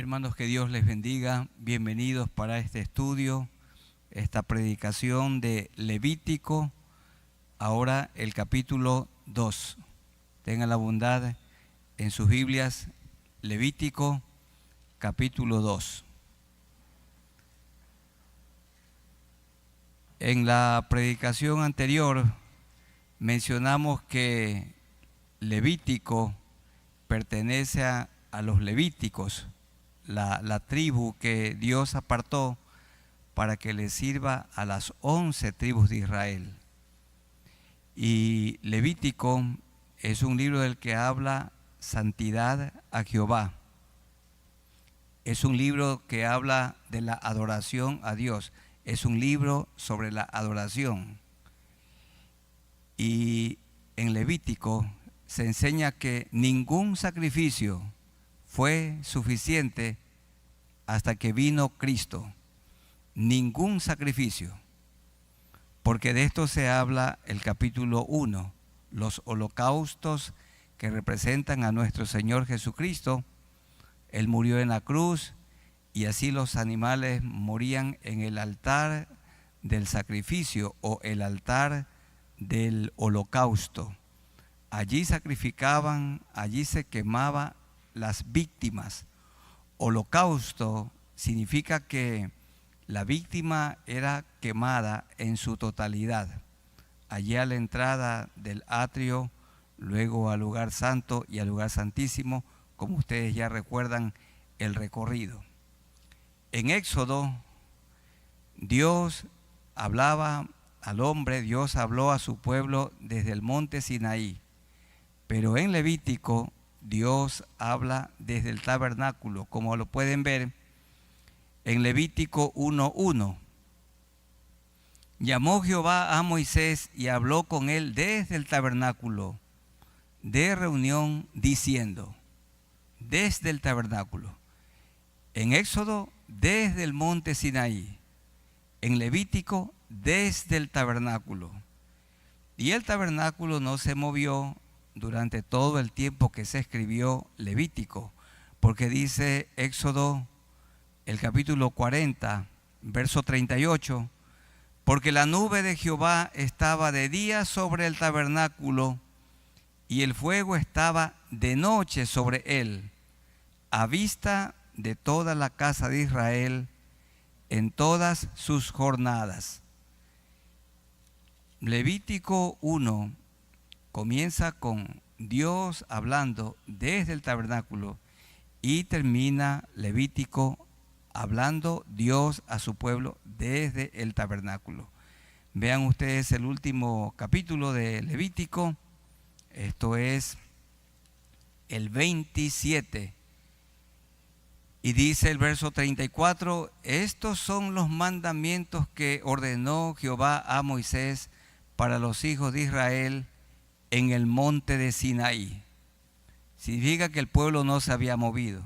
Hermanos, que Dios les bendiga. Bienvenidos para este estudio, esta predicación de Levítico, ahora el capítulo 2. Tengan la bondad en sus Biblias, Levítico, capítulo 2. En la predicación anterior mencionamos que Levítico pertenece a los levíticos, la tribu que Dios apartó para que le sirva a las 11 tribus de Israel. Y Levítico es un libro del que habla santidad a Jehová. Es un libro que habla de la adoración a Dios. Es un libro sobre la adoración. Y en Levítico se enseña que ningún sacrificio fue suficiente hasta que vino Cristo. Ningún sacrificio. Porque de esto se habla el capítulo 1, los holocaustos que representan a nuestro Señor Jesucristo. Él murió en la cruz y así los animales morían en el altar del sacrificio o el altar del holocausto. Allí sacrificaban, allí se quemaban las víctimas. Holocausto significa que la víctima era quemada en su totalidad. Allí a la entrada del atrio, luego al lugar santo y al lugar santísimo, como ustedes ya recuerdan el recorrido. En Éxodo, Dios hablaba al hombre, Dios habló a su pueblo desde el monte Sinaí. Pero en Levítico, Dios habla desde el tabernáculo, como lo pueden ver en Levítico 1:1. Llamó Jehová a Moisés y habló con él desde el tabernáculo de reunión, diciendo, desde el tabernáculo. En Éxodo, desde el monte Sinaí. En Levítico, desde el tabernáculo. Y el tabernáculo no se movió durante todo el tiempo que se escribió Levítico, porque dice Éxodo, el capítulo 40, verso 38, porque la nube de Jehová estaba de día sobre el tabernáculo y el fuego estaba de noche sobre él, a vista de toda la casa de Israel en todas sus jornadas. Levítico 1 comienza con Dios hablando desde el tabernáculo y termina Levítico hablando Dios a su pueblo desde el tabernáculo. Vean ustedes el último capítulo de Levítico, esto es el 27, y dice el verso 34, estos son los mandamientos que ordenó Jehová a Moisés para los hijos de Israel en el monte de Sinaí. Significa que el pueblo no se había movido.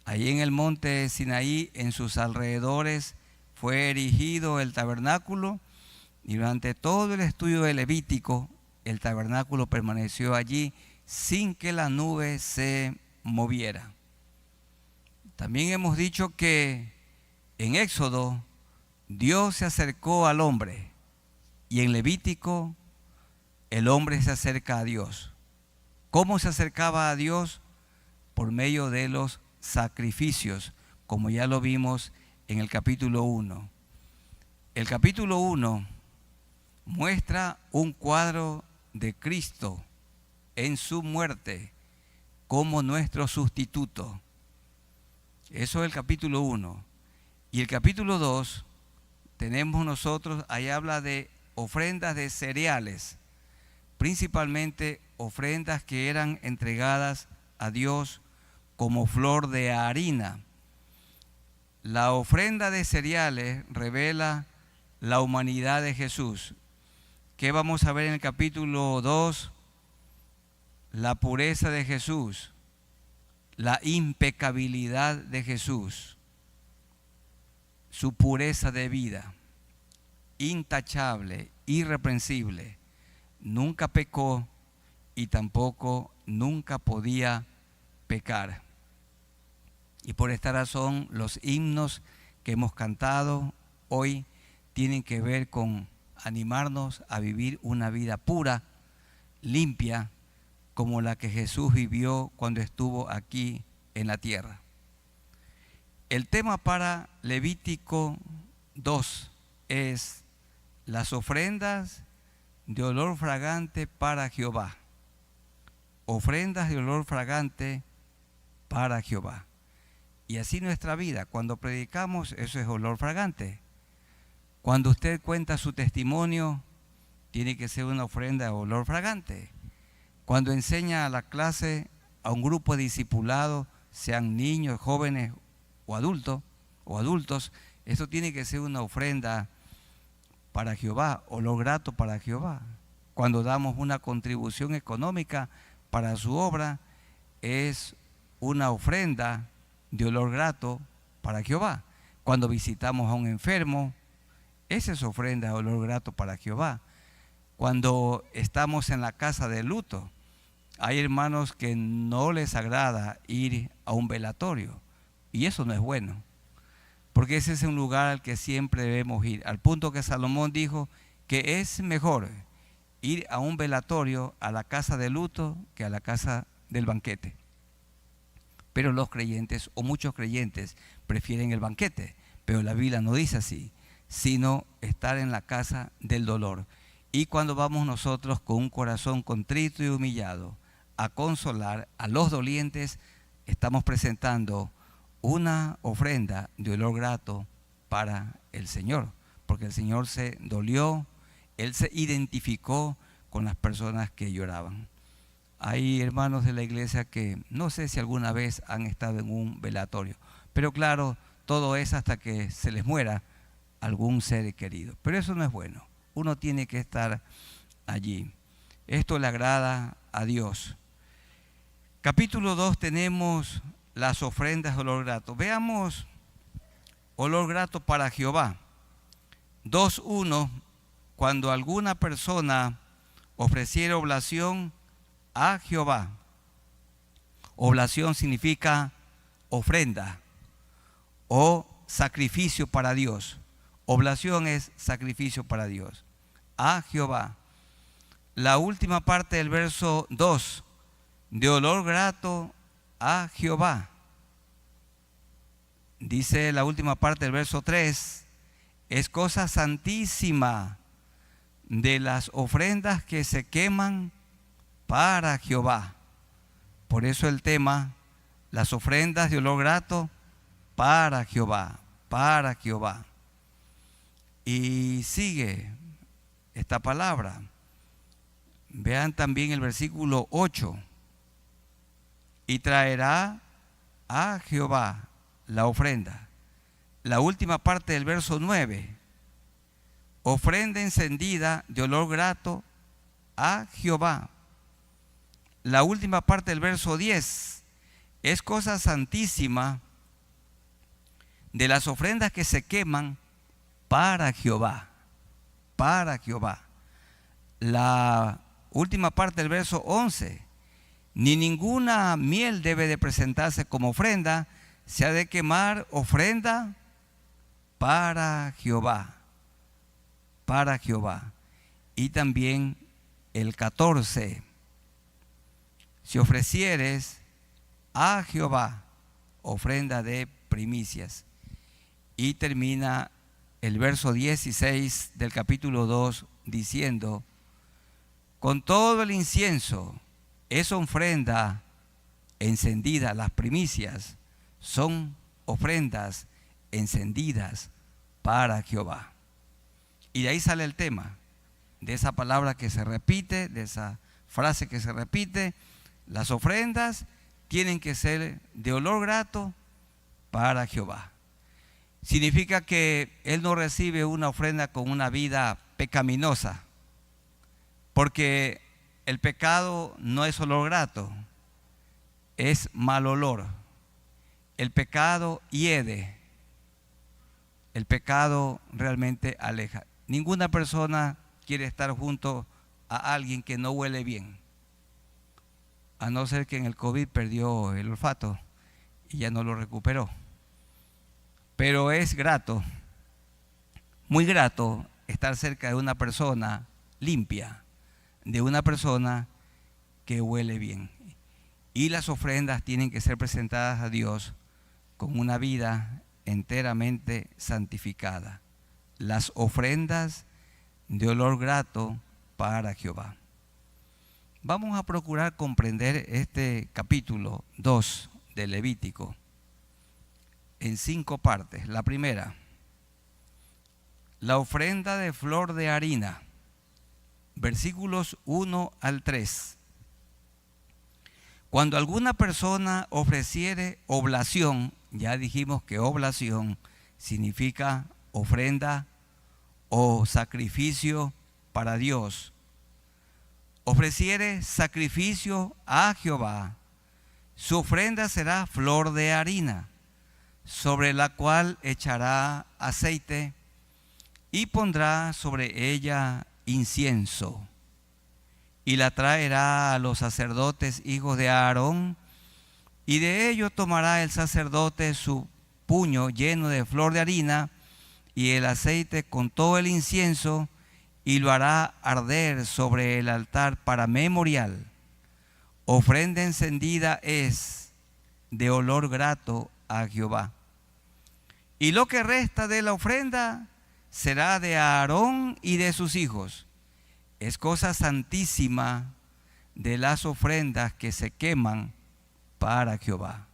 Allí en el monte de Sinaí, en sus alrededores, fue erigido el tabernáculo y durante todo el estudio de Levítico, el tabernáculo permaneció allí sin que la nube se moviera. También hemos dicho que en Éxodo, Dios se acercó al hombre y en Levítico, el hombre se acerca a Dios. ¿Cómo se acercaba a Dios? Por medio de los sacrificios, como ya lo vimos en el capítulo 1. El capítulo 1 muestra un cuadro de Cristo en su muerte como nuestro sustituto. Eso es el capítulo 1. Y el capítulo 2 tenemos nosotros, ahí habla de ofrendas de cereales, principalmente ofrendas que eran entregadas a Dios como flor de harina. La ofrenda de cereales revela la humanidad de Jesús. ¿Qué vamos a ver en el capítulo 2? La pureza de Jesús, la impecabilidad de Jesús, su pureza de vida, intachable, irreprensible. Nunca pecó y tampoco nunca podía pecar. Y por esta razón los himnos que hemos cantado hoy tienen que ver con animarnos a vivir una vida pura, limpia, como la que Jesús vivió cuando estuvo aquí en la tierra. El tema para Levítico 2 es las ofrendas de olor fragante para Jehová. Ofrendas de olor fragante para Jehová. Y así nuestra vida, cuando predicamos, eso es olor fragante. Cuando usted cuenta su testimonio, tiene que ser una ofrenda de olor fragante. Cuando enseña a la clase, a un grupo de discipulados, sean niños, jóvenes o adultos, eso tiene que ser una ofrenda para Jehová, olor grato para Jehová. Cuando damos una contribución económica para su obra, es una ofrenda de olor grato para Jehová. Cuando visitamos a un enfermo, esa es ofrenda de olor grato para Jehová. Cuando estamos en la casa de luto, hay hermanos que no les agrada ir a un velatorio, y eso no es bueno, porque ese es un lugar al que siempre debemos ir, al punto que Salomón dijo que es mejor ir a un velatorio, a la casa de luto, que a la casa del banquete. Pero los creyentes, o muchos creyentes, prefieren el banquete, pero la Biblia no dice así, sino estar en la casa del dolor. Y cuando vamos nosotros con un corazón contrito y humillado a consolar a los dolientes, estamos presentando una ofrenda de olor grato para el Señor, porque el Señor se dolió, Él se identificó con las personas que lloraban. Hay hermanos de la iglesia que no sé si alguna vez han estado en un velatorio, pero claro, todo es hasta que se les muera algún ser querido. Pero eso no es bueno, uno tiene que estar allí. Esto le agrada a Dios. Capítulo 2 tenemos las ofrendas de olor grato. Veamos olor grato para Jehová. 2:1, cuando alguna persona ofreciera oblación a Jehová. Oblación significa ofrenda o sacrificio para Dios. Oblación es sacrificio para Dios. A Jehová. La última parte del verso 2, de olor grato a Jehová. Dice la última parte del verso 3, es cosa santísima de las ofrendas que se queman para Jehová. Por eso el tema, las ofrendas de olor grato para Jehová, para Jehová. Y sigue esta palabra. Vean también el versículo 8. Y traerá a Jehová la ofrenda. La última parte del verso 9. Ofrenda encendida de olor grato a Jehová. La última parte del verso 10. Es cosa santísima de las ofrendas que se queman para Jehová. Para Jehová. La última parte del verso 11. Ni ninguna miel debe de presentarse como ofrenda, se ha de quemar ofrenda para Jehová. Para Jehová. Y también el 14. Si ofrecieres a Jehová ofrenda de primicias. Y termina el verso 16 del capítulo 2 diciendo, con todo el incienso, esa ofrenda encendida, las primicias, son ofrendas encendidas para Jehová. Y de ahí sale el tema, de esa palabra que se repite, de esa frase que se repite, las ofrendas tienen que ser de olor grato para Jehová. Significa que Él no recibe una ofrenda con una vida pecaminosa, porque el pecado no es olor grato, es mal olor. El pecado hiede, el pecado realmente aleja. Ninguna persona quiere estar junto a alguien que no huele bien, a no ser que en el COVID perdió el olfato y ya no lo recuperó. Pero es grato, muy grato, estar cerca de una persona limpia, de una persona que huele bien. Y las ofrendas tienen que ser presentadas a Dios con una vida enteramente santificada. Las ofrendas de olor grato para Jehová. Vamos a procurar comprender este capítulo 2 de Levítico en 5 partes. La primera, la ofrenda de flor de harina, versículos 1 al 3. Cuando alguna persona ofreciere oblación, ya dijimos que oblación significa ofrenda o sacrificio para Dios. Ofreciere sacrificio a Jehová, su ofrenda será flor de harina, sobre la cual echará aceite y pondrá sobre ella incienso. Y la traerá a los sacerdotes hijos de Aarón, y de ello tomará el sacerdote su puño lleno de flor de harina y el aceite con todo el incienso, y lo hará arder sobre el altar para memorial. Ofrenda encendida es de olor grato a Jehová. Y lo que resta de la ofrenda será de Aarón y de sus hijos. Es cosa santísima de las ofrendas que se queman para Jehová.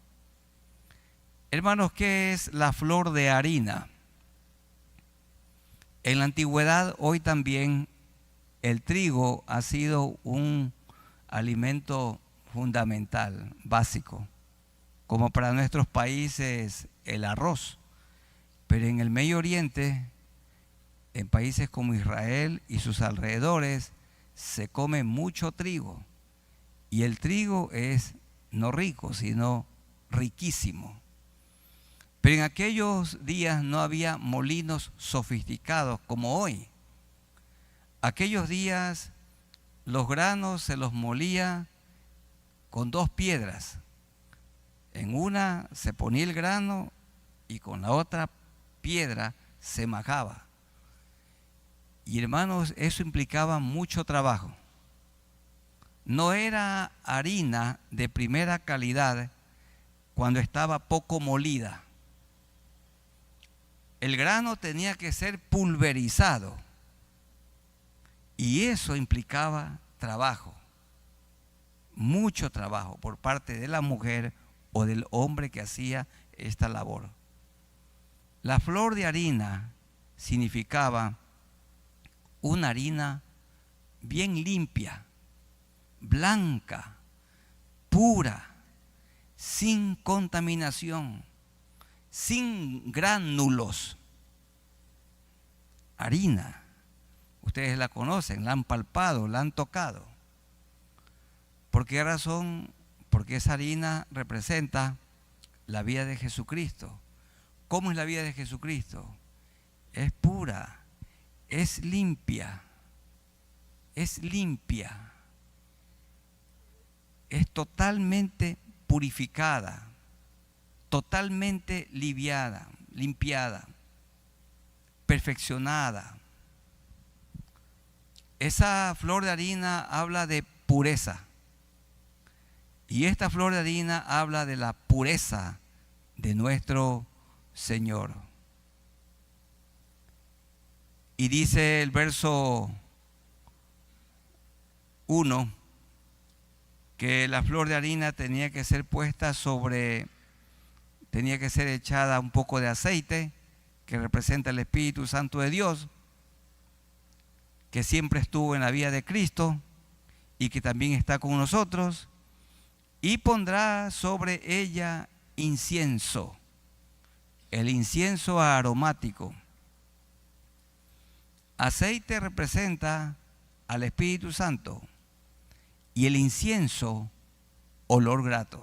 Hermanos, ¿qué es la flor de harina? En la antigüedad, hoy también, el trigo ha sido un alimento fundamental, básico, como para nuestros países el arroz. Pero en el Medio Oriente, en países como Israel y sus alrededores, se come mucho trigo. Y el trigo es no rico, sino riquísimo. Pero en aquellos días no había molinos sofisticados como hoy. Aquellos días los granos se los molía con 2 piedras. En una se ponía el grano y con la otra piedra se majaba. Y hermanos, eso implicaba mucho trabajo. No era harina de primera calidad cuando estaba poco molida. El grano tenía que ser pulverizado y eso implicaba trabajo, mucho trabajo por parte de la mujer o del hombre que hacía esta labor. La flor de harina significaba una harina bien limpia, blanca, pura, sin contaminación, sin gránulos. Harina, ustedes la conocen, la han palpado, la han tocado. ¿Por qué razón? Porque esa harina representa la vida de Jesucristo. ¿Cómo es la vida de Jesucristo? Es pura, es limpia, es totalmente purificada, totalmente limpiada, perfeccionada. Esa flor de harina habla de pureza. Y esta flor de harina habla de la pureza de nuestro Señor. Y dice el verso 1 que la flor de harina tenía que ser puesta tenía que ser echada un poco de aceite, que representa el Espíritu Santo de Dios, que siempre estuvo en la vida de Cristo y que también está con nosotros, y pondrá sobre ella incienso, el incienso aromático. Aceite representa al Espíritu Santo y el incienso, olor grato.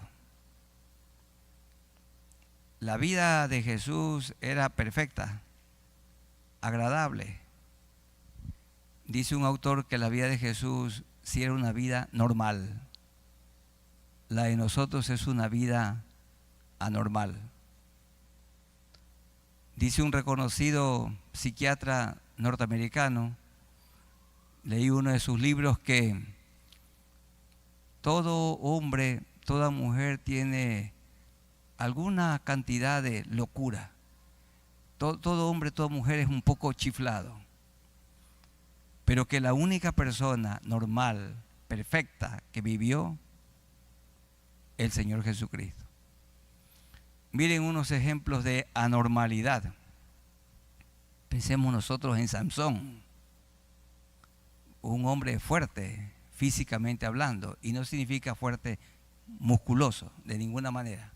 La vida de Jesús era perfecta, agradable. Dice un autor que la vida de Jesús sí era una vida normal. La de nosotros es una vida anormal. Dice un reconocido psiquiatra norteamericano, leí uno de sus libros, que todo hombre, toda mujer tiene alguna cantidad de locura. Todo hombre, toda mujer es un poco chiflado. Pero que la única persona normal, perfecta, que vivió, el Señor Jesucristo. Miren unos ejemplos de anormalidad. Pensemos nosotros en Sansón, un hombre fuerte, físicamente hablando, y no significa fuerte musculoso, de ninguna manera,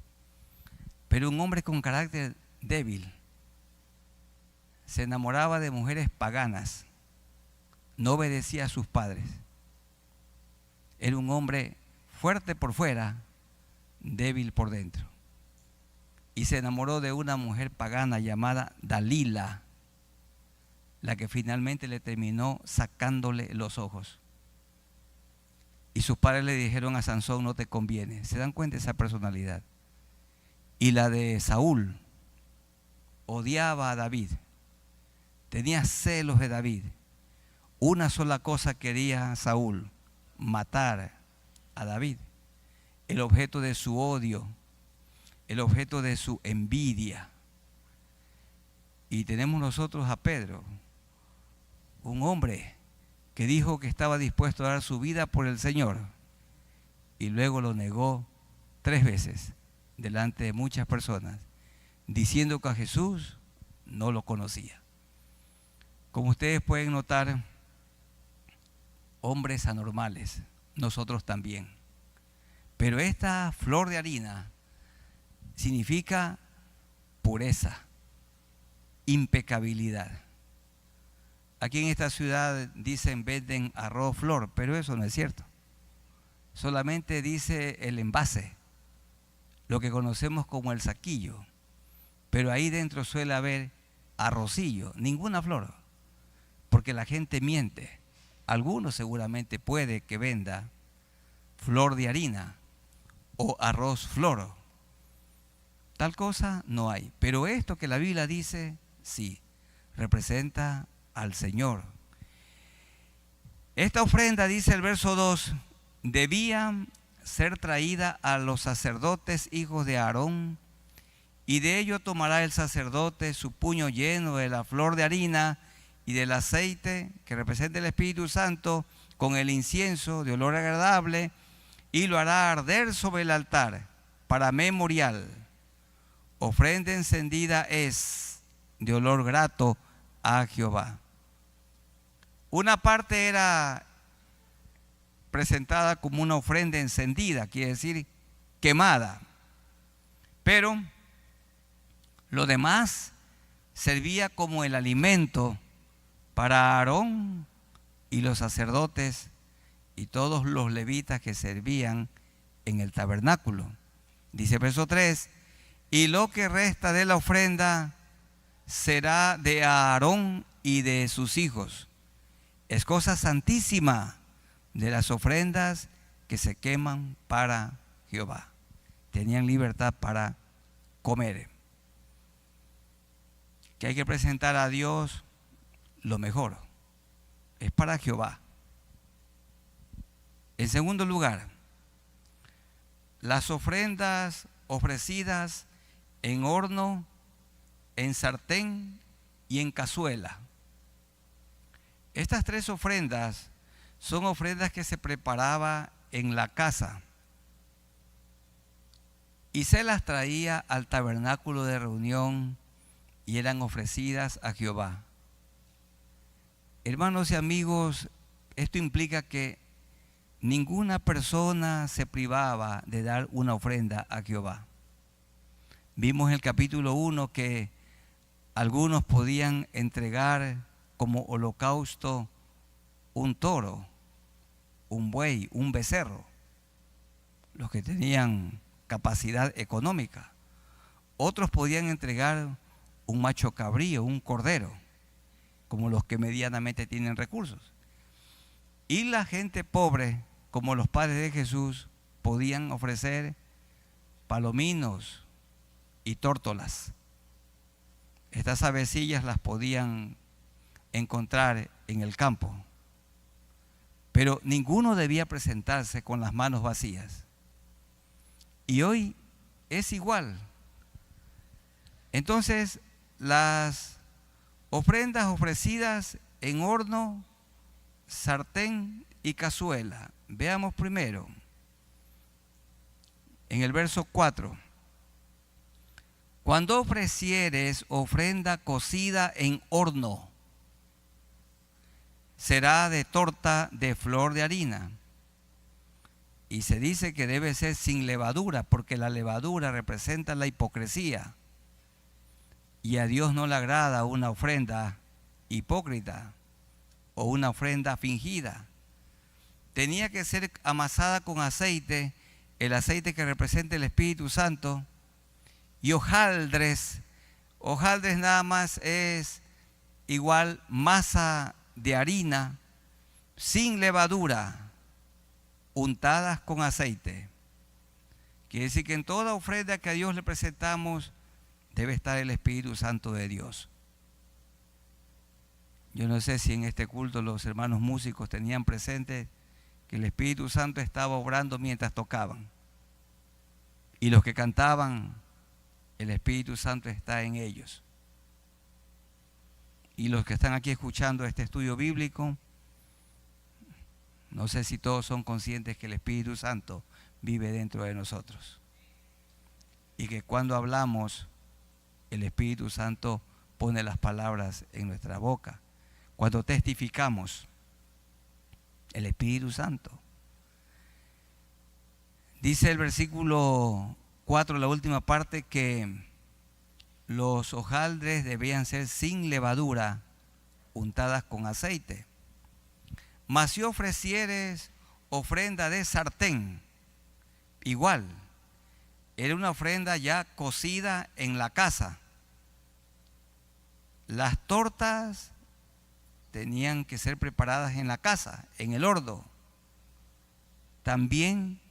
pero un hombre con carácter débil. Se enamoraba de mujeres paganas, no obedecía a sus padres. Era un hombre fuerte por fuera, débil por dentro. Y se enamoró de una mujer pagana llamada Dalila, la que finalmente le terminó sacándole los ojos. Y sus padres le dijeron a Sansón: no te conviene. ¿Se dan cuenta de esa personalidad? Y la de Saúl, odiaba a David, tenía celos de David. Una sola cosa quería Saúl: matar a David. El objeto de su odio, el objeto de su envidia. Y tenemos nosotros a Pedro, un hombre que dijo que estaba dispuesto a dar su vida por el Señor, y luego lo negó 3 veces delante de muchas personas, diciendo que a Jesús no lo conocía. Como ustedes pueden notar, hombres anormales, nosotros también. Pero esta flor de harina significa pureza, impecabilidad. Aquí en esta ciudad dicen venden arroz flor, pero eso no es cierto. Solamente dice el envase, lo que conocemos como el saquillo, pero ahí dentro suele haber arrocillo, ninguna flor, porque la gente miente. Algunos seguramente puede que venda flor de harina o arroz flor. Tal cosa no hay, pero esto que la Biblia dice, sí, representa al Señor. Esta ofrenda, dice el verso 2, debía ser traída a los sacerdotes hijos de Aarón, y de ello tomará el sacerdote su puño lleno de la flor de harina y del aceite que representa el Espíritu Santo, con el incienso de olor agradable, y lo hará arder sobre el altar para memorial. Ofrenda encendida es de olor grato a Jehová. Una parte era presentada como una ofrenda encendida, quiere decir quemada, pero lo demás servía como el alimento para Aarón y los sacerdotes y todos los levitas que servían en el tabernáculo. Dice verso 3, y lo que resta de la ofrenda será de Aarón y de sus hijos. Es cosa santísima de las ofrendas que se queman para Jehová. Tenían libertad para comer. Que hay que presentar a Dios lo mejor. Es para Jehová. En segundo lugar, las ofrendas ofrecidas en horno, en sartén y en cazuela. Estas 3 ofrendas son ofrendas que se preparaba en la casa y se las traía al tabernáculo de reunión y eran ofrecidas a Jehová. Hermanos y amigos, esto implica que ninguna persona se privaba de dar una ofrenda a Jehová. Vimos en el capítulo 1 que algunos podían entregar como holocausto un toro, un buey, un becerro, los que tenían capacidad económica. Otros podían entregar un macho cabrío, un cordero, como los que medianamente tienen recursos. Y la gente pobre, como los padres de Jesús, podían ofrecer palominos, y tórtolas. Estas avecillas las podían encontrar en el campo, pero ninguno debía presentarse con las manos vacías. Y hoy es igual. Entonces, las ofrendas ofrecidas en horno, sartén y cazuela. Veamos primero, en el verso 4. Cuando ofrecieres ofrenda cocida en horno, será de torta de flor de harina. Y se dice que debe ser sin levadura, porque la levadura representa la hipocresía. Y a Dios no le agrada una ofrenda hipócrita o una ofrenda fingida. Tenía que ser amasada con aceite, el aceite que representa el Espíritu Santo, y hojaldres. Hojaldres nada más es igual masa de harina sin levadura, untadas con aceite. Quiere decir que en toda ofrenda que a Dios le presentamos debe estar el Espíritu Santo de Dios. Yo no sé si en este culto los hermanos músicos tenían presente que el Espíritu Santo estaba obrando mientras tocaban. Y los que cantaban, el Espíritu Santo está en ellos. Y los que están aquí escuchando este estudio bíblico, no sé si todos son conscientes que el Espíritu Santo vive dentro de nosotros. Y que cuando hablamos, el Espíritu Santo pone las palabras en nuestra boca. Cuando testificamos, el Espíritu Santo. Dice el versículo 4, la última parte, que los hojaldres debían ser sin levadura, untadas con aceite. Mas si ofrecieres ofrenda de sartén, igual, era una ofrenda ya cocida en la casa. Las tortas tenían que ser preparadas en la casa, en el horno. También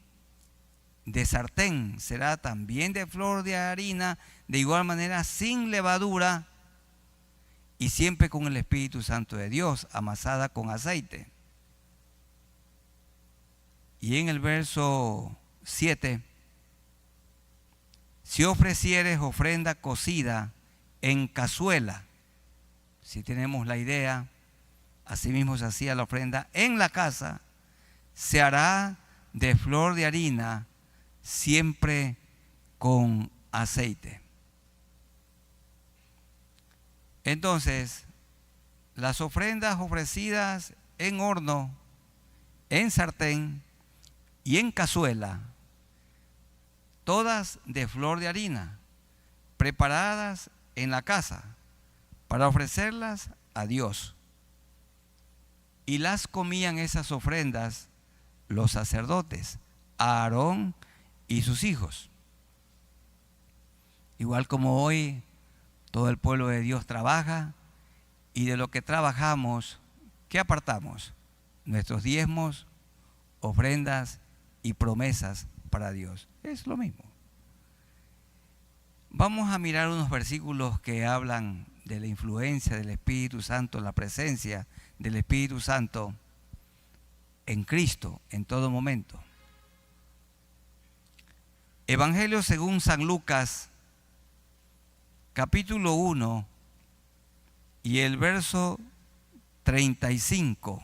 de sartén, será también de flor de harina, de igual manera sin levadura y siempre con el Espíritu Santo de Dios, amasada con aceite. Y en el verso 7, si ofrecieres ofrenda cocida en cazuela, si tenemos la idea, asimismo se hacía la ofrenda en la casa, se hará de flor de harina, siempre con aceite. Entonces, las ofrendas ofrecidas en horno, en sartén y en cazuela, todas de flor de harina, preparadas en la casa para ofrecerlas a Dios. Y las comían esas ofrendas los sacerdotes, Aarón y sus hijos. Igual como hoy todo el pueblo de Dios trabaja, y de lo que trabajamos, ¿qué apartamos? Nuestros diezmos, ofrendas y promesas para Dios. Es lo mismo. Vamos a mirar unos versículos que hablan de la influencia del Espíritu Santo, la presencia del Espíritu Santo en Cristo en todo momento. Evangelio según San Lucas, capítulo 1 y el verso 35.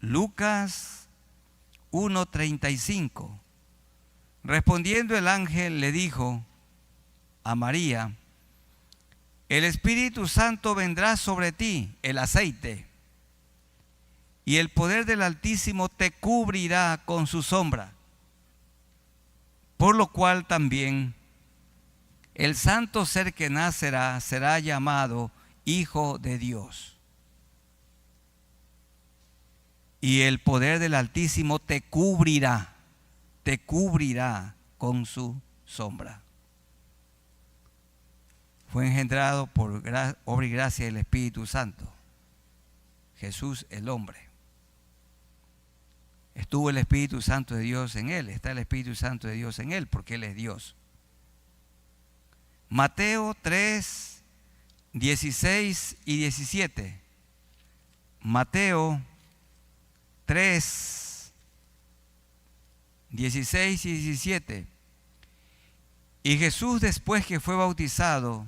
Lucas 1:35. Respondiendo el ángel le dijo a María: el Espíritu Santo vendrá sobre ti, el aceite, y el poder del Altísimo te cubrirá con su sombra. Por lo cual también el santo ser que nacerá será llamado Hijo de Dios. Y el poder del Altísimo te cubrirá con su sombra. Fue engendrado por obra y gracia del Espíritu Santo. Jesús el hombre. Estuvo el Espíritu Santo de Dios en él, está el Espíritu Santo de Dios en él, porque él es Dios. Mateo 3, 16 y 17. Mateo 3, 16 y 17. Y Jesús, después que fue bautizado,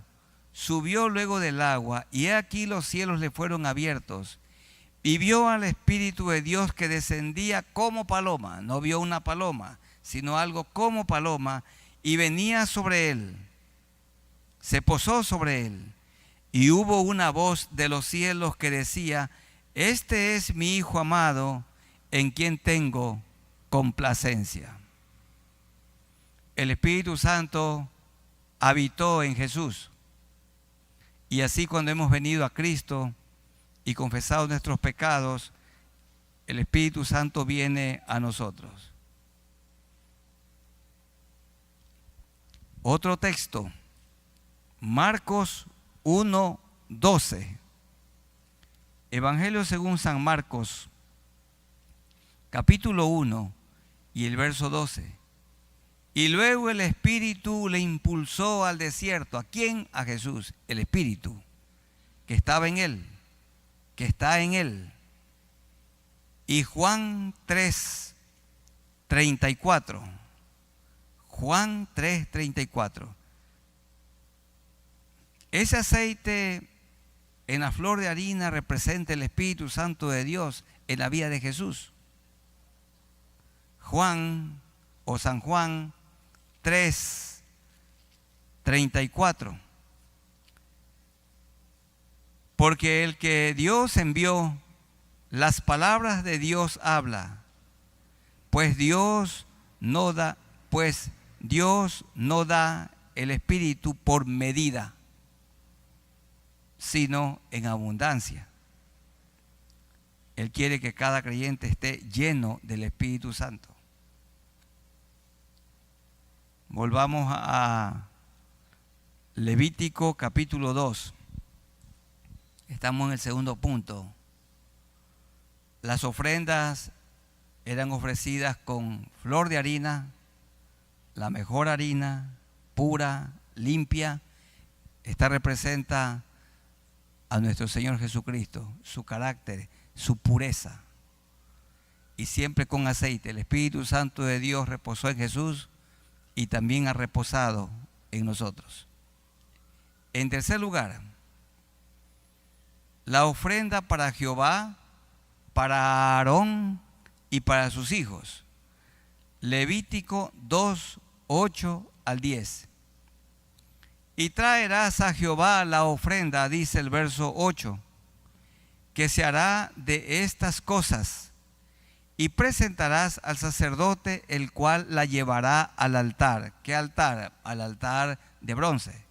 subió luego del agua, y he aquí los cielos le fueron abiertos, y vio al Espíritu de Dios que descendía como paloma. No vio una paloma, sino algo como paloma, y venía sobre él. Se posó sobre él, y hubo una voz de los cielos que decía: este es mi Hijo amado, en quien tengo complacencia. El Espíritu Santo habitó en Jesús. Y así, cuando hemos venido a Cristo y confesado nuestros pecados, el Espíritu Santo viene a nosotros. Otro texto, Marcos 1, 12. Evangelio según San Marcos, capítulo 1 y el verso 12. Y luego el Espíritu le impulsó al desierto. ¿A quién? A Jesús. El Espíritu que estaba en él, que está en él. Y Juan 3, 34. Juan 3, 34. Ese aceite en la flor de harina representa el Espíritu Santo de Dios en la vida de Jesús. Juan o San Juan 3, 34. Porque el que Dios envió, las palabras de Dios habla, pues Dios no da el Espíritu por medida, sino en abundancia. Él quiere que cada creyente esté lleno del Espíritu Santo. Volvamos a Levítico capítulo 2. Estamos en el segundo punto. Las ofrendas eran ofrecidas con flor de harina, la mejor harina, pura, limpia. Esta representa a nuestro Señor Jesucristo, su carácter, su pureza. Y siempre con aceite. El Espíritu Santo de Dios reposó en Jesús y también ha reposado en nosotros. En tercer lugar, la ofrenda para Jehová, para Aarón y para sus hijos. Levítico 2, 8 al 10. Y traerás a Jehová la ofrenda, dice el verso 8, que se hará de estas cosas, y presentarás al sacerdote, el cual la llevará al altar. ¿Qué altar? Al altar de bronce,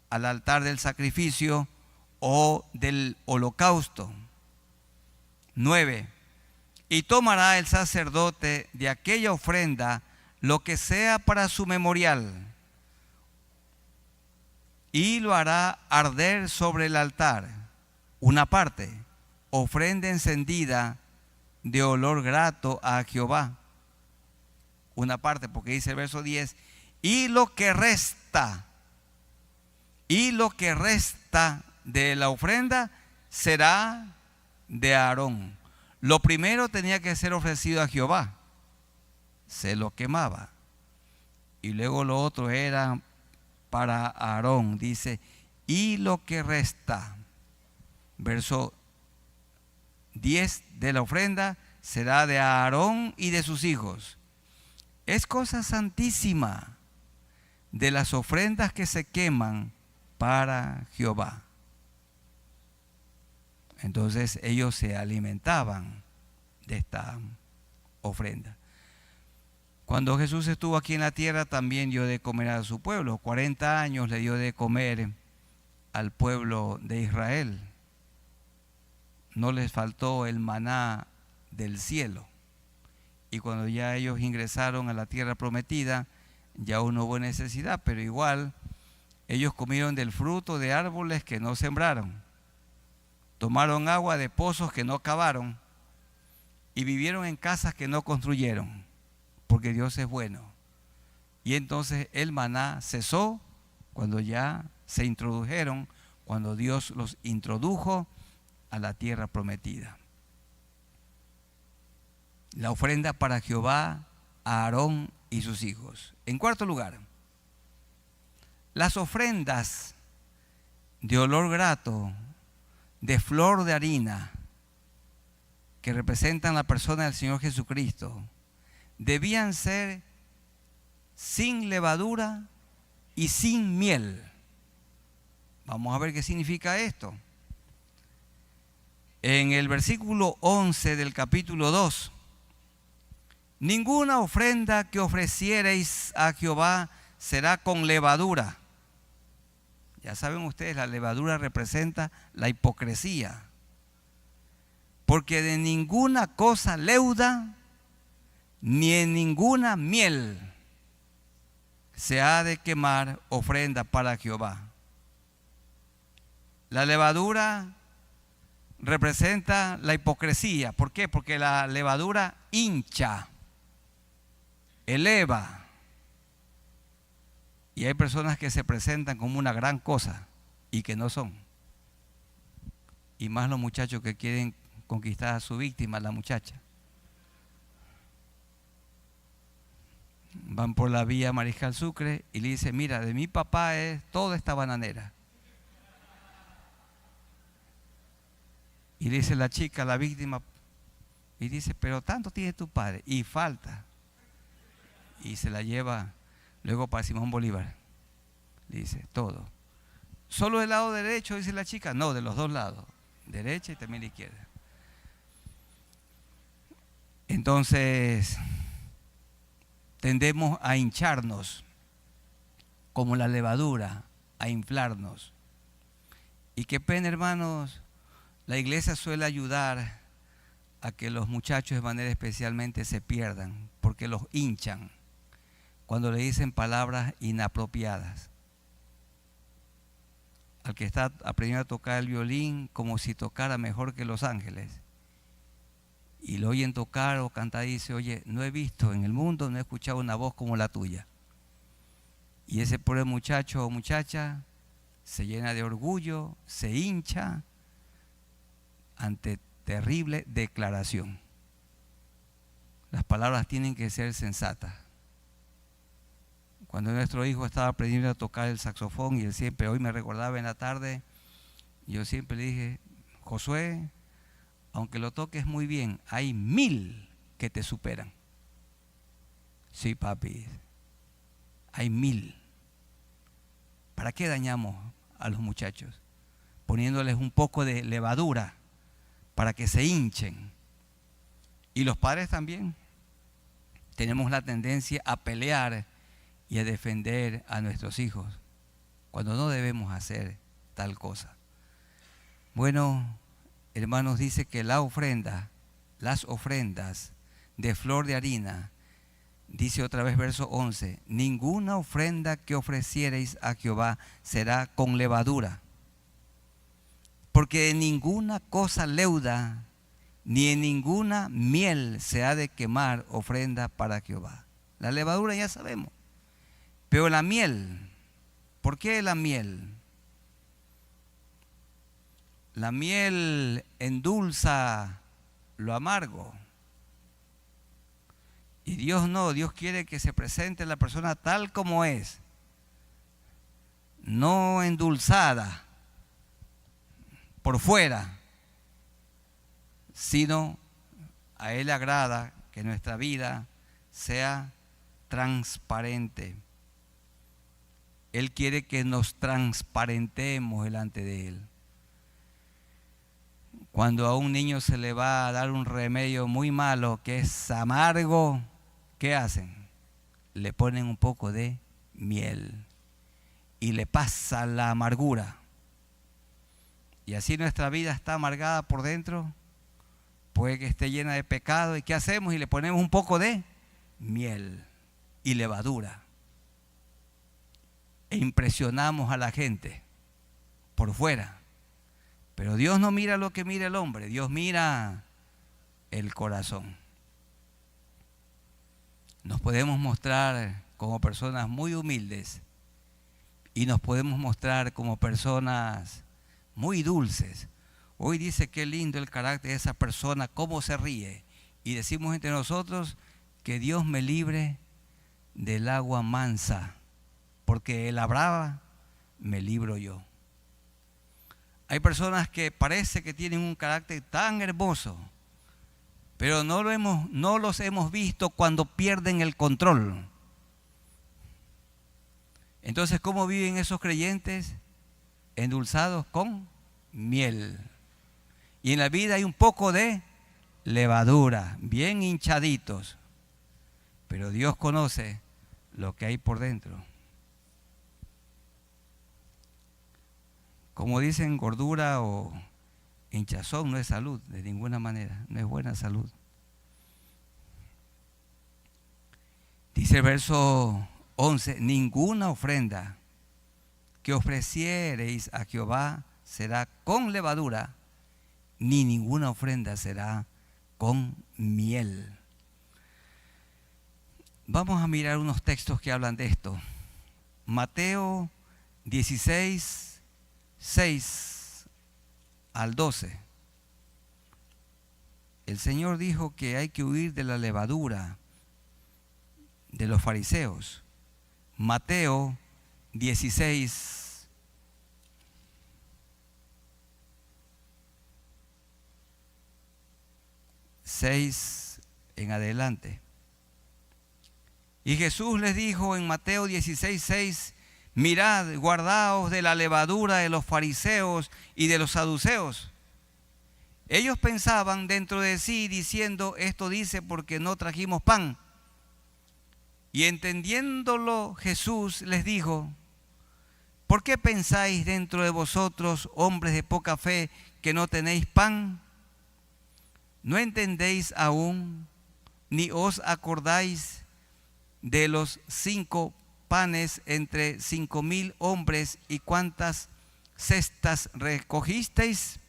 al altar del sacrificio o del holocausto. 9. Y tomará el sacerdote de aquella ofrenda lo que sea para su memorial, y lo hará arder sobre el altar. Una parte, ofrenda encendida de olor grato a Jehová. Una parte, porque dice el verso 10, y lo que resta de la ofrenda será de Aarón. Lo primero tenía que ser ofrecido a Jehová, se lo quemaba, y luego lo otro era para Aarón. Dice, y lo que resta, verso 10, de la ofrenda será de Aarón y de sus hijos. Es cosa santísima de las ofrendas que se queman para Jehová. Entonces ellos se alimentaban de esta ofrenda. Cuando Jesús estuvo aquí en la tierra, también dio de comer a su pueblo. 40 años le dio de comer al pueblo de Israel. No les faltó el maná del cielo. Y cuando ya ellos ingresaron a la tierra prometida, ya no hubo necesidad, pero igual ellos comieron del fruto de árboles que no sembraron, tomaron agua de pozos que no cavaron y vivieron en casas que no construyeron, porque Dios es bueno. Y entonces el maná cesó cuando ya se introdujeron, cuando Dios los introdujo a la tierra prometida. La ofrenda para Jehová, a Aarón y sus hijos. En cuarto lugar, las ofrendas de olor grato, de flor de harina, que representan la persona del Señor Jesucristo, debían ser sin levadura y sin miel. Vamos a ver qué significa esto. En el versículo 11 del capítulo 2, ninguna ofrenda que ofreciereis a Jehová será con levadura. Ya saben ustedes, la levadura representa la hipocresía. Porque de ninguna cosa leuda, ni en ninguna miel se ha de quemar ofrenda para Jehová. La levadura representa la hipocresía. ¿Por qué? Porque la levadura hincha, eleva. Y hay personas que se presentan como una gran cosa y que no son. Y más los muchachos que quieren conquistar a su víctima, la muchacha. Van por la vía Mariscal Sucre y le dicen, mira, de mi papá es toda esta bananera. Y le dice la chica, la víctima, y dice, pero tanto tiene tu padre, y falta. Y se la lleva luego para Simón Bolívar. Le dice, todo. ¿Solo del lado derecho, dice la chica? No, de los dos lados, derecha y también la izquierda. Entonces, tendemos a hincharnos como la levadura, a inflarnos. Y qué pena, hermanos, la iglesia suele ayudar a que los muchachos de manera especialmente se pierdan, porque los hinchan cuando le dicen palabras inapropiadas. Al que está aprendiendo a tocar el violín como si tocara mejor que los ángeles, y lo oyen tocar o cantar y dice, oye, no he visto en el mundo, no he escuchado una voz como la tuya. Y ese pobre muchacho o muchacha se llena de orgullo, se hincha ante terrible declaración. Las palabras tienen que ser sensatas. Cuando nuestro hijo estaba aprendiendo a tocar el saxofón, y él siempre, hoy me recordaba en la tarde, yo siempre le dije, Josué, aunque lo toques muy bien, hay 1000 que te superan. Sí, papi, hay 1000. ¿Para qué dañamos a los muchachos? Poniéndoles un poco de levadura para que se hinchen. Y los padres también tenemos la tendencia a pelear y a defender a nuestros hijos cuando no debemos hacer tal cosa. Bueno, hermanos, dice que las ofrendas de flor de harina, dice otra vez verso 11, ninguna ofrenda que ofreciereis a Jehová será con levadura, porque de ninguna cosa leuda, ni en ninguna miel se ha de quemar ofrenda para Jehová. La levadura ya sabemos, pero la miel, ¿por qué la miel? La miel endulza lo amargo. Y Dios no, Dios quiere que se presente la persona tal como es, no endulzada por fuera, sino a Él le agrada que nuestra vida sea transparente. Él quiere que nos transparentemos delante de Él. Cuando a un niño se le va a dar un remedio muy malo que es amargo, ¿qué hacen? Le ponen un poco de miel y le pasa la amargura. Y así nuestra vida está amargada por dentro, puede que esté llena de pecado. ¿Y qué hacemos? Y le ponemos un poco de miel y levadura. E impresionamos a la gente por fuera. Pero Dios no mira lo que mira el hombre, Dios mira el corazón. Nos podemos mostrar como personas muy humildes y nos podemos mostrar como personas muy dulces. Hoy dice qué lindo el carácter de esa persona, cómo se ríe. Y decimos entre nosotros que Dios me libre del agua mansa, porque de la brava me libro yo. Hay personas que parece que tienen un carácter tan hermoso, pero no los hemos visto cuando pierden el control. Entonces, ¿cómo viven esos creyentes? Endulzados con miel. Y en la vida hay un poco de levadura, bien hinchaditos. Pero Dios conoce lo que hay por dentro. Como dicen, gordura o hinchazón no es salud, de ninguna manera, no es buena salud. Dice el verso 11, ninguna ofrenda que ofreciereis a Jehová será con levadura, ni ninguna ofrenda será con miel. Vamos a mirar unos textos que hablan de esto. Mateo 16, 6 al 12. El Señor dijo que hay que huir de la levadura de los fariseos. Mateo 16, 6 en adelante. Y Jesús les dijo en Mateo 16, 6, mirad, guardaos de la levadura de los fariseos y de los saduceos. Ellos pensaban dentro de sí diciendo, esto dice porque no trajimos pan. Y entendiéndolo Jesús les dijo, ¿por qué pensáis dentro de vosotros, hombres de poca fe, que no tenéis pan? ¿No entendéis aún, ni os acordáis de los 5 panes entre 5,000 hombres y cuántas cestas recogisteis?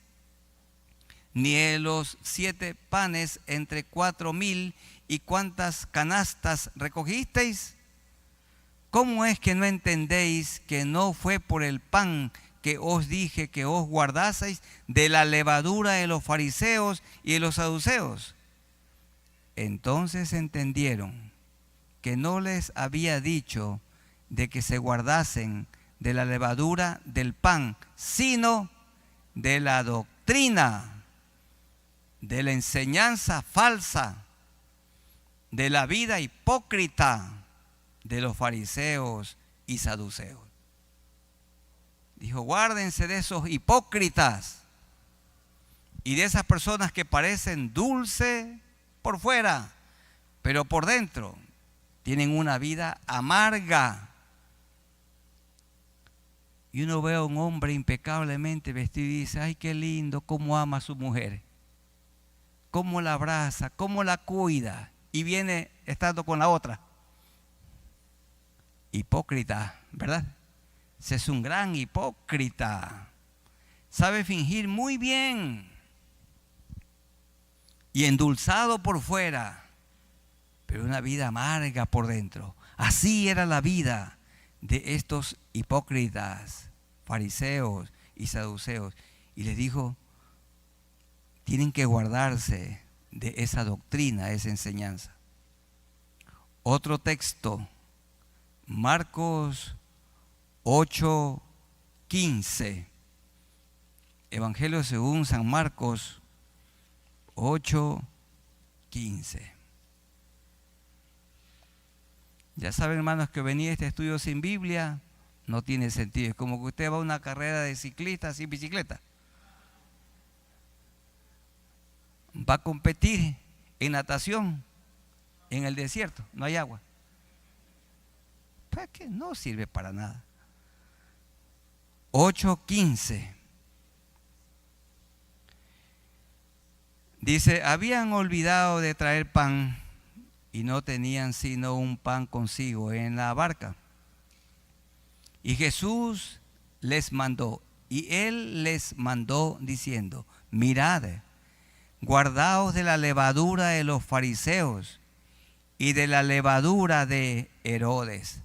Ni de los 7 panes entre 4,000 y cuántas canastas recogisteis? ¿Cómo es que no entendéis que no fue por el pan que os dije que os guardaseis de la levadura de los fariseos y de los saduceos? Entonces entendieron que no les había dicho de que se guardasen de la levadura del pan, sino de la doctrina, de la enseñanza falsa, de la vida hipócrita de los fariseos y saduceos. Dijo, guárdense de esos hipócritas y de esas personas que parecen dulce por fuera, pero por dentro tienen una vida amarga. Y uno ve a un hombre impecablemente vestido y dice, ay, qué lindo, cómo ama a su mujer, cómo la abraza, cómo la cuida, y viene estando con la otra. Hipócrita, ¿verdad? Ese es un gran hipócrita. Sabe fingir muy bien y endulzado por fuera, pero una vida amarga por dentro. Así era la vida de estos hipócritas, fariseos y saduceos. Y les dijo, tienen que guardarse de esa doctrina, esa enseñanza. Otro texto, Marcos 8:15. Evangelio según San Marcos 8:15. Ya saben, hermanos, que venir a este estudio sin Biblia no tiene sentido. Es como que usted va a una carrera de ciclista sin bicicleta. Va a competir en natación en el desierto, no hay agua. Pues que no sirve para nada. 8:15. Dice, habían olvidado de traer pan y no tenían sino un pan consigo en la barca. Y Jesús les mandó, y Él les mandó diciendo, mirad, guardaos de la levadura de los fariseos y de la levadura de Herodes.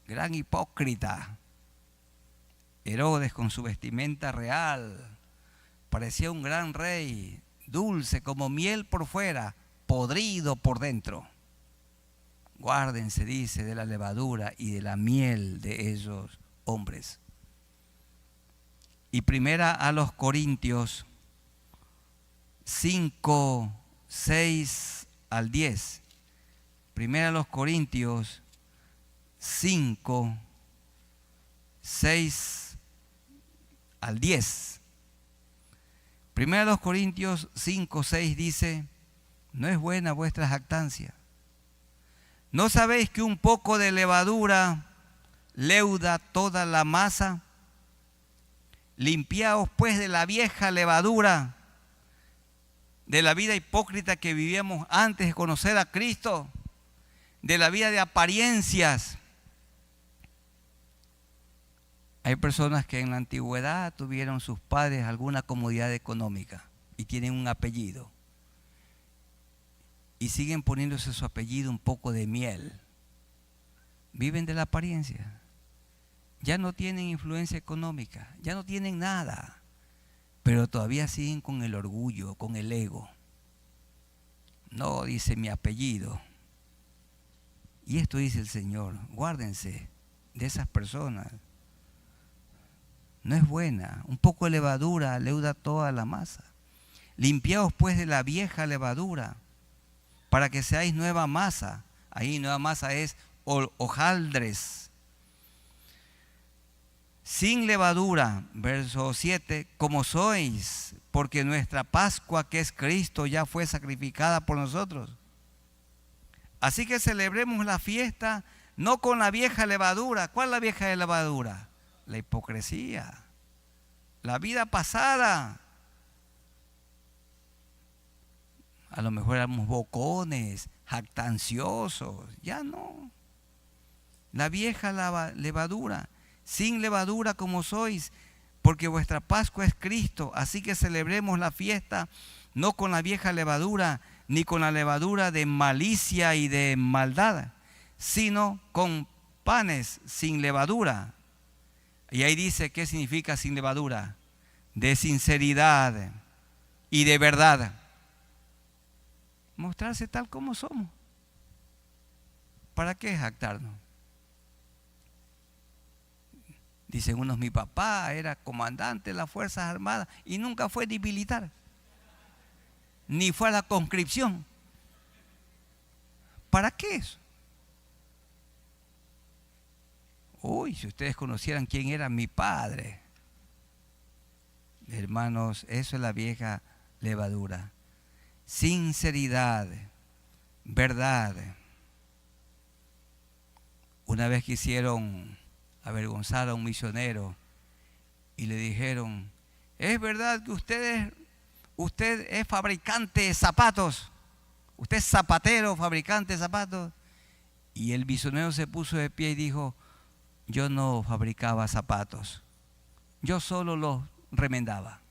Gran hipócrita. Herodes con su vestimenta real, parecía un gran rey, dulce como miel por fuera, podrido por dentro. Guárdense, dice, de la levadura y de la miel de esos hombres. Y primera a los Corintios 5, 6 al 10. Primera a los Corintios 5, 6 al 10. Primera a los Corintios 5, 6 dice: no es buena vuestra jactancia. ¿No sabéis que un poco de levadura leuda toda la masa? Limpiaos pues de la vieja levadura, de la vida hipócrita que vivíamos antes de conocer a Cristo, de la vida de apariencias. Hay personas que en la antigüedad tuvieron sus padres alguna comodidad económica y tienen un apellido. Y siguen poniéndose su apellido un poco de miel. Viven de la apariencia. Ya no tienen influencia económica, ya no tienen nada, pero todavía siguen con el orgullo, con el ego. No, dice mi apellido. Y esto dice el Señor: guárdense de esas personas. No es buena. Un poco de levadura leuda toda la masa. Limpiaos pues de la vieja levadura, para que seáis nueva masa. Ahí nueva masa es hojaldres. Sin levadura, verso 7, como sois, porque nuestra Pascua, que es Cristo, ya fue sacrificada por nosotros. Así que celebremos la fiesta no con la vieja levadura. ¿Cuál es la vieja levadura? La hipocresía, la vida pasada. A lo mejor éramos bocones, jactanciosos. Ya no. La vieja levadura. Sin levadura como sois, porque vuestra Pascua es Cristo. Así que celebremos la fiesta no con la vieja levadura, ni con la levadura de malicia y de maldad, sino con panes sin levadura. Y ahí dice qué significa sin levadura: de sinceridad y de verdad. Mostrarse tal como somos. ¿Para qué jactarnos? Dicen unos: mi papá era comandante de las Fuerzas Armadas y nunca fue ni militar, ni fue a la conscripción. ¿Para qué eso? Uy, si ustedes conocieran quién era mi padre. Hermanos, eso es la vieja levadura. Sinceridad, verdad. Una vez quisieron avergonzar a un misionero y le dijeron: ¿es verdad que usted es fabricante de zapatos? ¿Usted es zapatero, fabricante de zapatos? Y el misionero se puso de pie y dijo: yo no fabricaba zapatos, yo solo los remendaba.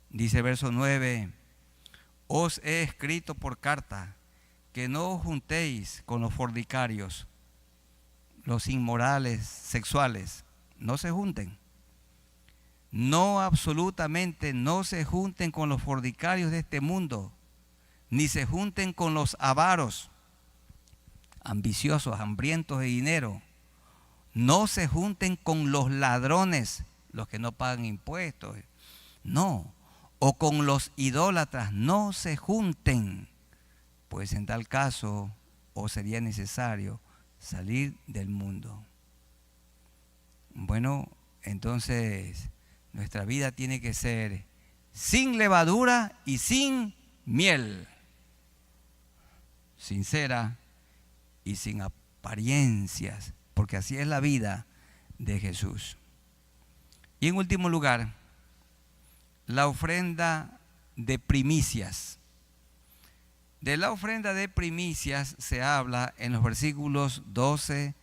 Dice el verso 9: os he escrito por carta que no os juntéis con los fornicarios, los inmorales sexuales. No se junten. No, absolutamente no se junten con los fornicarios de este mundo, ni se junten con los avaros, ambiciosos, hambrientos de dinero. No se junten con los ladrones, los que no pagan impuestos. No. O con los idólatras. No se junten, pues en tal caso os sería necesario salir del mundo. Bueno, entonces nuestra vida tiene que ser sin levadura y sin miel, sincera y sin apariencias, porque así es la vida de Jesús. Y en último lugar, la ofrenda de primicias. De la ofrenda de primicias se habla en los versículos 12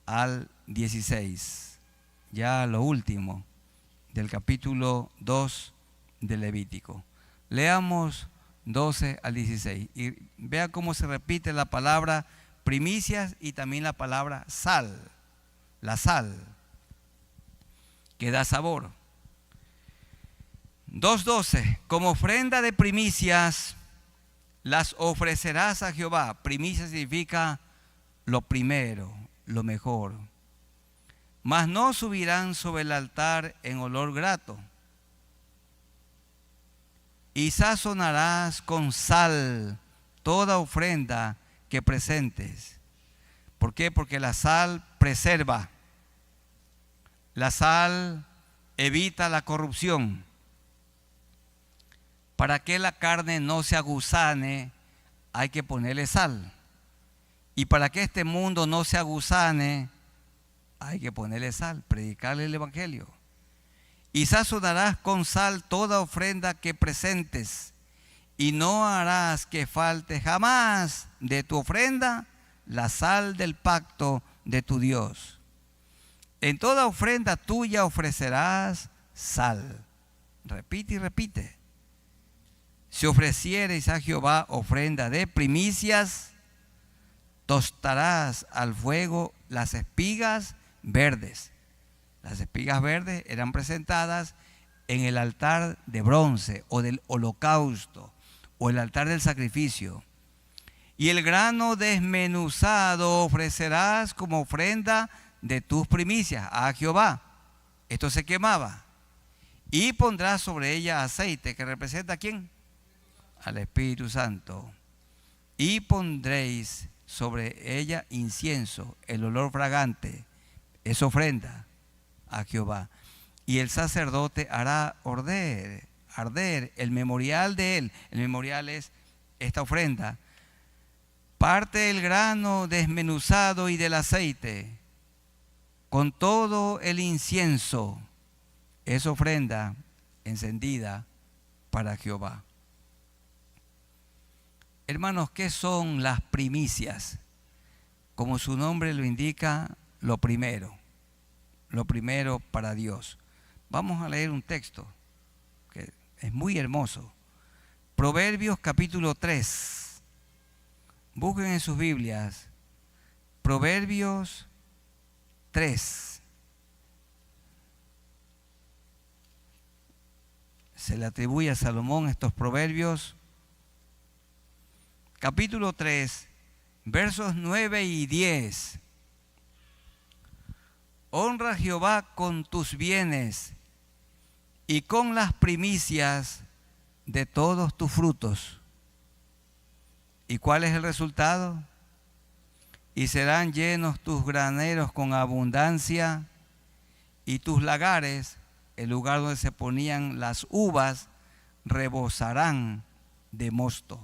al 16, ya lo último del capítulo 2 de Levítico. Leamos 12 al 16 y vea cómo se repite la palabra primicias y también la palabra sal. la sal, que da sabor. 2:12, como ofrenda de primicias las ofrecerás a Jehová. Primicia significa lo primero, lo mejor. Mas no subirán sobre el altar en olor grato. Y sazonarás con sal toda ofrenda que presentes. ¿Por qué? Porque la sal preserva. La sal evita la corrupción. Para que la carne no se aguzane, hay que ponerle sal. Y para que este mundo no se aguzane, hay que ponerle sal, predicarle el evangelio. Y sazonarás con sal toda ofrenda que presentes, y no harás que falte jamás de tu ofrenda la sal del pacto de tu Dios. En toda ofrenda tuya ofrecerás sal. Repite y repite. Si ofreciereis a Jehová ofrenda de primicias, tostarás al fuego las espigas verdes. Las espigas verdes eran presentadas en el altar de bronce o del holocausto o el altar del sacrificio. Y el grano desmenuzado ofrecerás como ofrenda de tus primicias a Jehová. Esto se quemaba. Y pondrás sobre ella aceite, que representa ¿a quién? Al Espíritu Santo. Y pondréis sobre ella incienso, el olor fragante, es ofrenda a Jehová. Y el sacerdote hará arder el memorial de él. El memorial es esta ofrenda. Parte del grano desmenuzado y del aceite, con todo el incienso, es ofrenda encendida para Jehová. Hermanos, ¿qué son las primicias? Como su nombre lo indica, lo primero para Dios. Vamos a leer un texto que es muy hermoso. Proverbios capítulo 3. Busquen en sus Biblias. Proverbios 3. Se le atribuye a Salomón estos proverbios. Capítulo 3, versos 9 y 10. Honra a Jehová con tus bienes y con las primicias de todos tus frutos. ¿Y cuál es el resultado? Y serán llenos tus graneros con abundancia, y tus lagares, el lugar donde se ponían las uvas, rebosarán de mosto.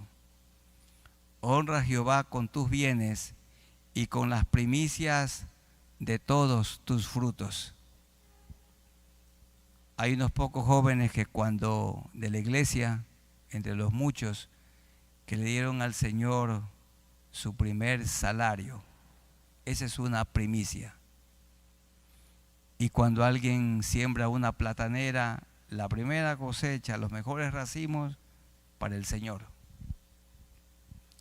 Honra a Jehová con tus bienes y con las primicias de todos tus frutos. Hay unos pocos jóvenes que cuando de la iglesia, entre los muchos, que le dieron al Señor su primer salario. Esa es una primicia. Y cuando alguien siembra una platanera, la primera cosecha, los mejores racimos para el Señor.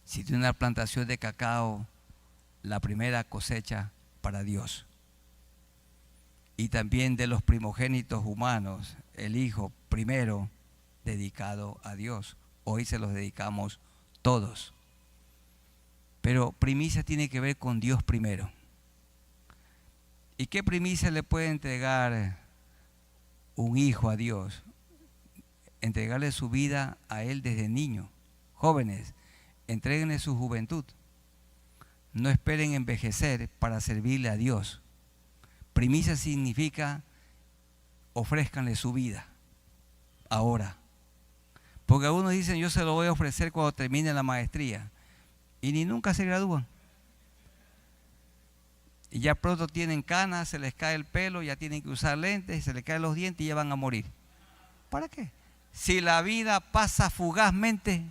Si tiene una plantación de cacao, la primera cosecha para Dios. Y también de los primogénitos humanos, el hijo primero dedicado a Dios. Hoy se los dedicamos todos. Pero primicia tiene que ver con Dios primero. ¿Y qué primicia le puede entregar un hijo a Dios? Entregarle su vida a Él desde niño. Jóvenes, entréguenle su juventud. No esperen envejecer para servirle a Dios. Primicia significa ofrézcanle su vida ahora. Porque algunos dicen, yo se lo voy a ofrecer cuando termine la maestría. Y ni nunca se gradúan. Y ya pronto tienen canas, se les cae el pelo, ya tienen que usar lentes, se les caen los dientes y ya van a morir. ¿Para qué? Si la vida pasa fugazmente,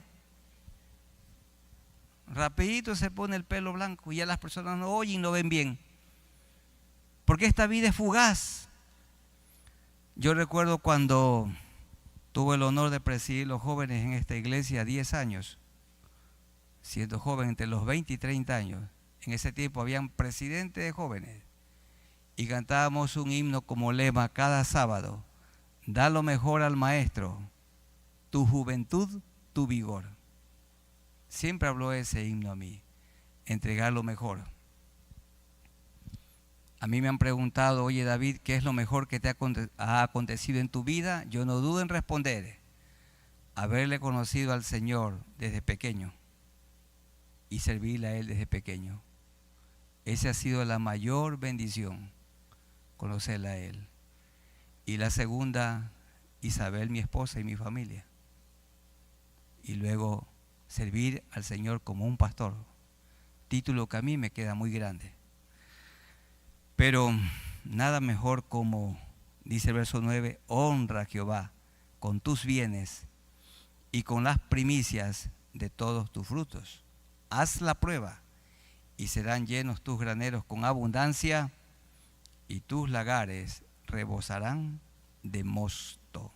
rapidito se pone el pelo blanco y ya las personas no oyen y no ven bien. Porque esta vida es fugaz. Yo recuerdo cuando tuve el honor de presidir los jóvenes en esta iglesia 10 años, siendo joven entre los 20 y 30 años. En ese tiempo habían presidentes de jóvenes y cantábamos un himno como lema cada sábado: da lo mejor al maestro, tu juventud, tu vigor. Siempre habló ese himno a mí, entregar lo mejor. A mí me han preguntado: oye David, ¿qué es lo mejor que te ha acontecido en tu vida? Yo no dudo en responder: haberle conocido al Señor desde pequeño y servirle a Él desde pequeño. Esa ha sido la mayor bendición, conocerla a Él. Y la segunda, Isabel, mi esposa, y mi familia. Y luego servir al Señor como un pastor, título que a mí me queda muy grande. Pero nada mejor como, dice el verso 9, honra a Jehová con tus bienes y con las primicias de todos tus frutos. Haz la prueba y serán llenos tus graneros con abundancia y tus lagares rebosarán de mosto.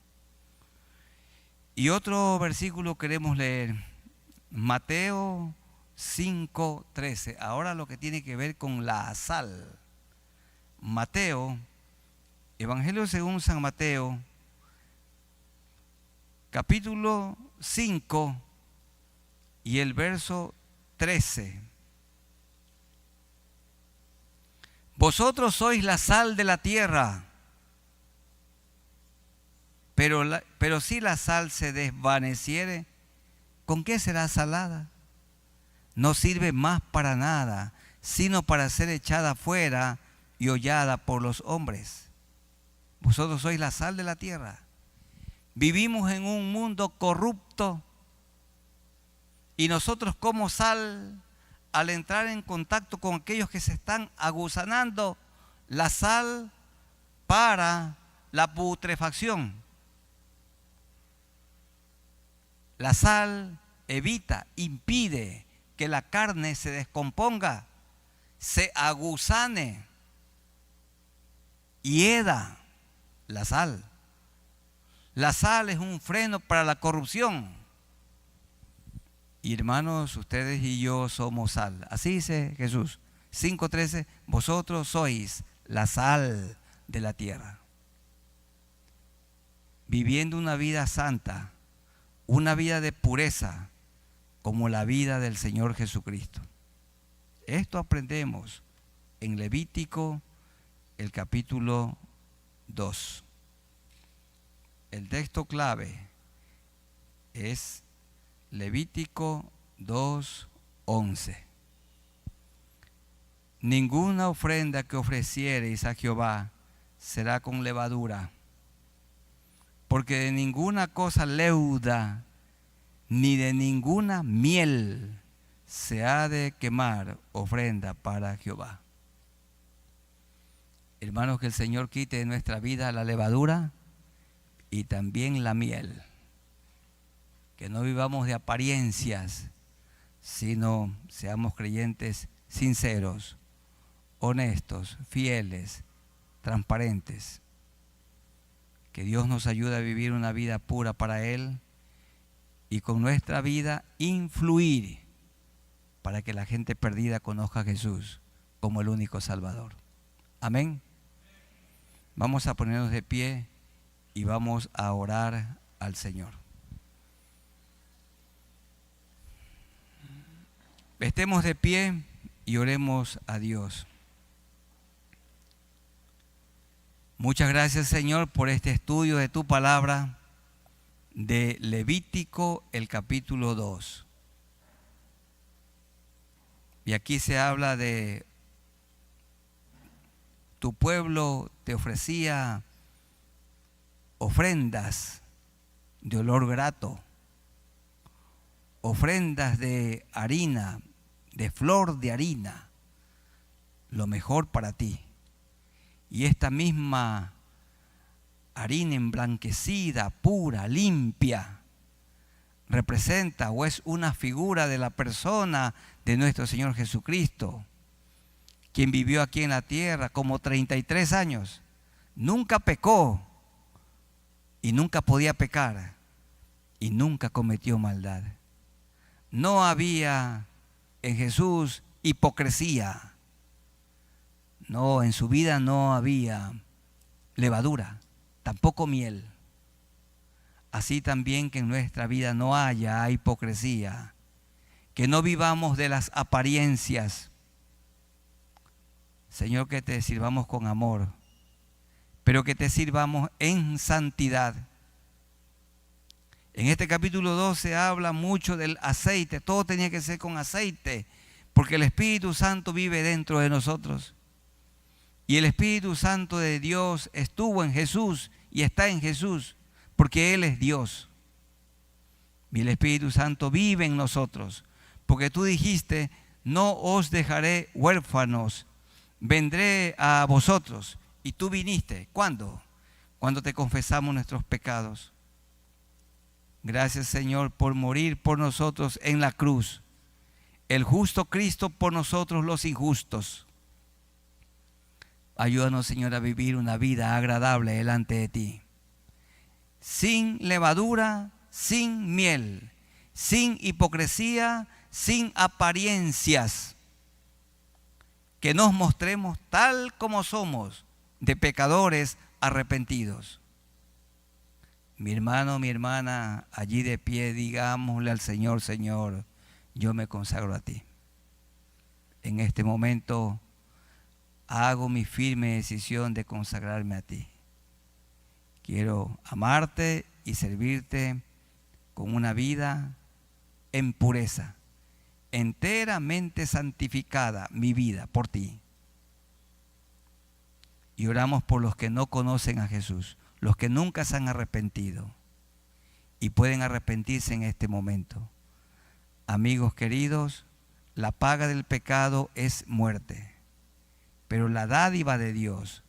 Y otro versículo queremos leer, Mateo 5:13. Ahora lo que tiene que ver con la sal. Mateo, Evangelio según San Mateo, capítulo 5 y el verso 13. Vosotros sois la sal de la tierra, pero si la sal se desvaneciere, ¿con qué será salada? No sirve más para nada, sino para ser echada fuera y hollada por los hombres. Vosotros sois la sal de la tierra. Vivimos en un mundo corrupto y nosotros como sal, al entrar en contacto con aquellos que se están aguzanando, la sal para la putrefacción. La sal evita, impide que la carne se descomponga, se aguzane, hieda la sal. La sal es un freno para la corrupción. Y hermanos, ustedes y yo somos sal. Así dice Jesús, 5:13, vosotros sois la sal de la tierra. Viviendo una vida santa, una vida de pureza, como la vida del Señor Jesucristo. Esto aprendemos en Levítico, el capítulo 2. El texto clave es Levítico 2:11. Ninguna ofrenda que ofreciereis a Jehová será con levadura, porque de ninguna cosa leuda ni de ninguna miel se ha de quemar ofrenda para Jehová. Hermanos, que el Señor quite de nuestra vida la levadura y también la miel. Que no vivamos de apariencias, sino seamos creyentes sinceros, honestos, fieles, transparentes. Que Dios nos ayude a vivir una vida pura para Él y con nuestra vida influir para que la gente perdida conozca a Jesús como el único Salvador. Amén. Vamos a ponernos de pie y vamos a orar al Señor. Estemos de pie y oremos a Dios. Muchas gracias, Señor, por este estudio de tu palabra de Levítico, el capítulo 2. Y aquí se habla de tu pueblo te ofrecía ofrendas de olor grato, ofrendas de harina, de flor de harina, lo mejor para ti. Y esta misma harina emblanquecida, pura, limpia, representa o es una figura de la persona de nuestro Señor Jesucristo, quien vivió aquí en la tierra como 33 años, nunca pecó y nunca podía pecar y nunca cometió maldad. No había en Jesús hipocresía, No, en su vida no había levadura, tampoco miel. Así también que en nuestra vida no haya hipocresía, que no vivamos de las apariencias. Señor, que te sirvamos con amor, pero que te sirvamos en santidad. En este capítulo 12 habla mucho del aceite. Todo tenía que ser con aceite, porque el Espíritu Santo vive dentro de nosotros. Y el Espíritu Santo de Dios estuvo en Jesús y está en Jesús, porque Él es Dios. Y el Espíritu Santo vive en nosotros, porque tú dijiste, no os dejaré huérfanos, vendré a vosotros. Y tú viniste. ¿Cuándo? Cuando te confesamos nuestros pecados. Gracias, Señor, por morir por nosotros en la cruz. El justo Cristo por nosotros los injustos. Ayúdanos, Señor, a vivir una vida agradable delante de ti. Sin levadura, sin miel, sin hipocresía, sin apariencias. Que nos mostremos tal como somos, de pecadores arrepentidos. Mi hermano, mi hermana, allí de pie, digámosle al Señor, Señor, yo me consagro a ti. En este momento hago mi firme decisión de consagrarme a ti. Quiero amarte y servirte con una vida en pureza, enteramente santificada mi vida por ti. Y oramos por los que no conocen a Jesús, los que nunca se han arrepentido y pueden arrepentirse en este momento. Amigos queridos, la paga del pecado es muerte, pero la dádiva de Dios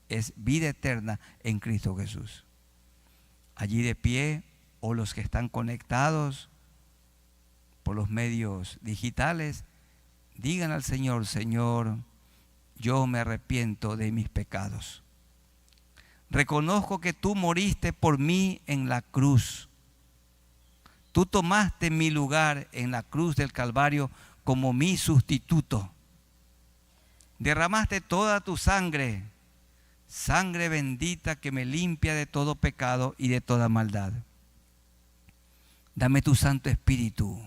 es vida eterna en Cristo Jesús. Allí de pie, o los que están conectados por los medios digitales, digan al Señor, Señor, yo me arrepiento de mis pecados. Reconozco que tú moriste por mí en la cruz. Tú tomaste mi lugar en la cruz del Calvario como mi sustituto. Derramaste toda tu sangre, sangre bendita que me limpia de todo pecado y de toda maldad. Dame tu Santo Espíritu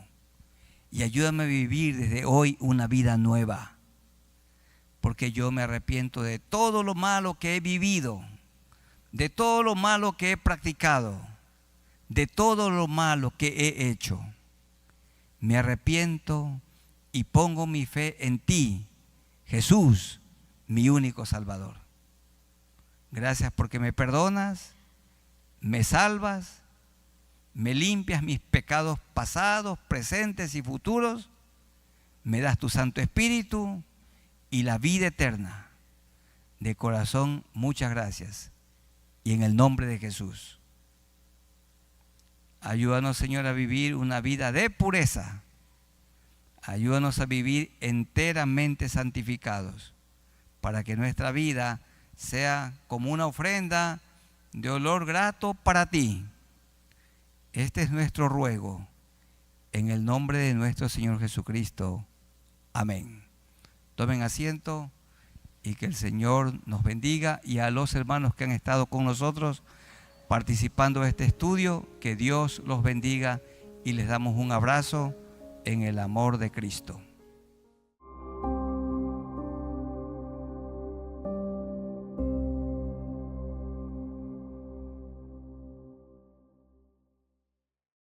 y ayúdame a vivir desde hoy una vida nueva, porque yo me arrepiento de todo lo malo que he vivido, de todo lo malo que he practicado, de todo lo malo que he hecho. Me arrepiento y pongo mi fe en ti, Jesús, mi único Salvador. Gracias porque me perdonas, me salvas, me limpias mis pecados pasados, presentes y futuros, me das tu Santo Espíritu y la vida eterna. De corazón, muchas gracias. Y en el nombre de Jesús, ayúdanos, Señor, a vivir una vida de pureza. Ayúdanos a vivir enteramente santificados, para que nuestra vida sea como una ofrenda de olor grato para ti. Este es nuestro ruego, en el nombre de nuestro Señor Jesucristo. Amén. Tomen asiento y que el Señor nos bendiga, y a los hermanos que han estado con nosotros participando de este estudio, que Dios los bendiga y les damos un abrazo en el amor de Cristo.